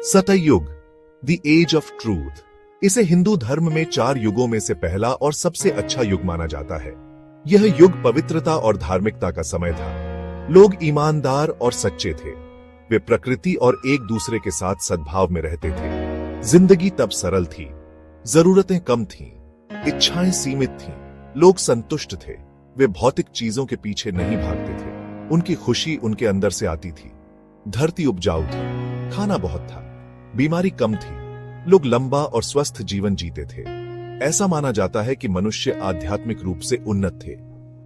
सतयुग, the age of truth. इसे हिंदू धर्म में 4 युगों में से पहला और सबसे अच्छा युग माना जाता है। यह युग पवित्रता और धार्मिकता का समय था। लोग ईमानदार और सच्चे थे। वे प्रकृति और एक दूसरे के साथ सद्भाव में रहते थे। जिंदगी तब सरल थी, जरूरतें कम थीं, इच्छाएं सीमित थीं, लोग संतुष्ट थे। वे भौतिक चीजों के पीछे नहीं भागते थे। उनकी खुशी उनके अंदर से आती थी। धरती उपजाऊ थी, खाना बहुत था, बीमारी कम थी, लोग लंबा और स्वस्थ जीवन जीते थे। ऐसा माना जाता है कि मनुष्य आध्यात्मिक रूप से उन्नत थे।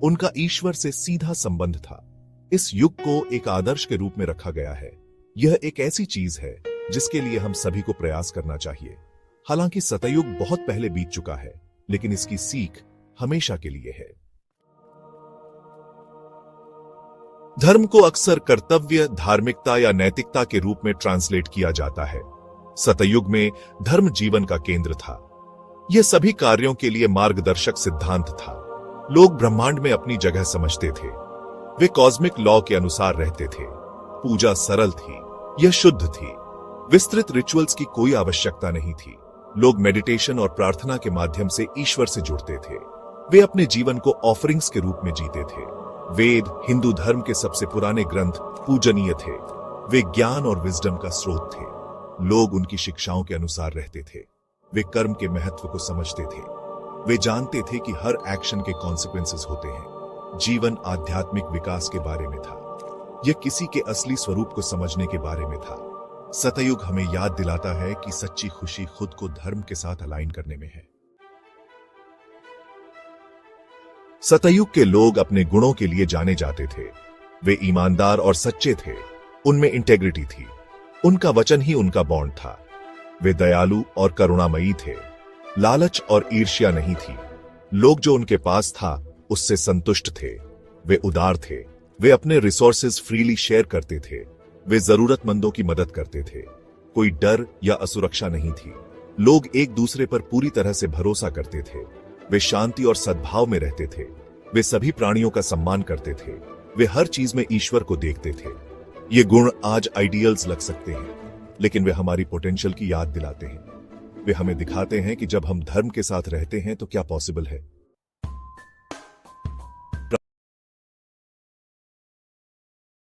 उनका ईश्वर से सीधा संबंध था। इस युग को एक आदर्श के रूप में रखा गया है। यह एक ऐसी चीज है जिसके लिए हम सभी को प्रयास करना चाहिए। हालांकि सतयुग बहुत पहले बीत चुका है, लेकिन इसकी सीख हमेशा के लिए है। धर्म को अक्सर कर्तव्य, धार्मिकता या नैतिकता के रूप में ट्रांसलेट किया जाता है। सतयुग में धर्म जीवन का केंद्र था। यह सभी कार्यों के लिए मार्गदर्शक सिद्धांत था। लोग ब्रह्मांड में अपनी जगह समझते थे। वे कॉस्मिक लॉ के अनुसार रहते थे। पूजा सरल थी, यह शुद्ध थी। विस्तृत रिचुअल्स की कोई आवश्यकता नहीं थी। लोग मेडिटेशन और प्रार्थना के माध्यम से ईश्वर से जुड़ते थे। वे अपने जीवन को ऑफरिंग्स के रूप में जीते थे। वेद हिंदू धर्म के सबसे पुराने ग्रंथ पूजनीय थे। वे ज्ञान और विजडम का स्रोत थे। लोग उनकी शिक्षाओं के अनुसार रहते थे। वे कर्म के महत्व को समझते थे। वे जानते थे कि हर एक्शन के कॉन्सिक्वेंसेस होते हैं। जीवन आध्यात्मिक विकास के बारे में था। यह किसी के असली स्वरूप को समझने के बारे में था। सतयुग हमें याद दिलाता है कि सच्ची खुशी खुद को धर्म के साथ अलाइन करने में है। सतयुग के लोग अपने गुणों के लिए जाने जाते थे। वे ईमानदार और सच्चे थे। उनमें इंटेग्रिटी थी। उनका वचन ही उनका बॉन्ड था। वे दयालु और करुणामयी थे। लालच और ईर्ष्या नहीं थी। लोग जो उनके पास था उससे संतुष्ट थे। वे उदार थे। वे अपने रिसोर्सेज फ्रीली शेयर करते थे। वे जरूरतमंदों की मदद करते थे। कोई डर या असुरक्षा नहीं थी। लोग एक दूसरे पर पूरी तरह से भरोसा करते थे। वे शांति और सद्भाव में रहते थे। वे सभी प्राणियों का सम्मान करते थे। वे हर चीज में ईश्वर को देखते थे। ये गुण आज आइडियल्स लग सकते हैं, लेकिन वे हमारी पोटेंशियल की याद दिलाते हैं। वे हमें दिखाते हैं कि जब हम धर्म के साथ रहते हैं तो क्या पॉसिबल है।